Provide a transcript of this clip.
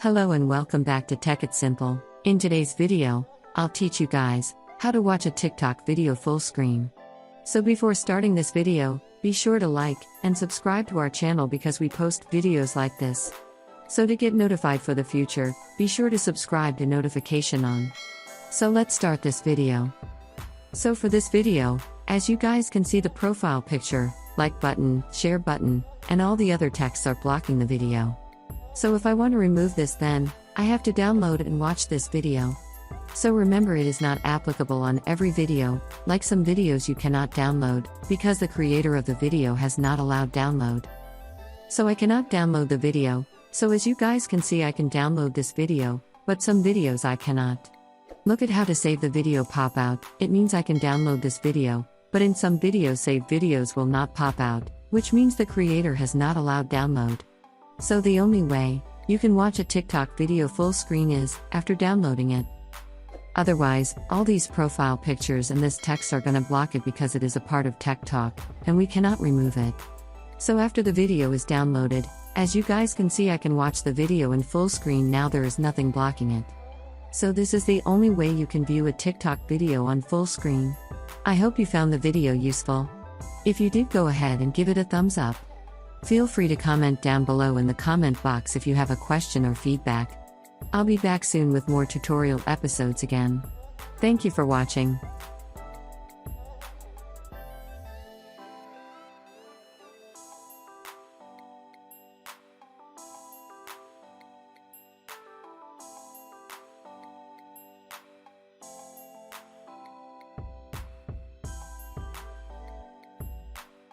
Hello and welcome back to Tech It Simple. In today's video, I'll teach you guys how to watch a TikTok video full screen. So before starting this video, be sure to like and subscribe to our channel because we post videos like this. So to get notified for the future, be sure to subscribe to notification on. So let's start this video. So for this video, as you guys can see, the profile picture, like button, share button, and all the other texts are blocking the video. So if I want to remove this, then I have to download and watch this video. So remember, it is not applicable on every video, like some videos you cannot download, because the creator of the video has not allowed download. So I cannot download the video, so as you guys can see, I can download this video, but some videos I cannot. Look at how to save the video pop out. It means I can download this video, but in some videos saved videos will not pop out, which means the creator has not allowed download. So the only way you can watch a TikTok video full screen is after downloading it. Otherwise, all these profile pictures and this text are gonna block it because it is a part of TikTok, and we cannot remove it. So after the video is downloaded, as you guys can see, I can watch the video in full screen. Now there is nothing blocking it. So this is the only way you can view a TikTok video on full screen. I hope you found the video useful. If you did, go ahead and give it a thumbs up. Feel free to comment down below in the comment box if you have a question or feedback. I'll be back soon with more tutorial episodes again. Thank you for watching.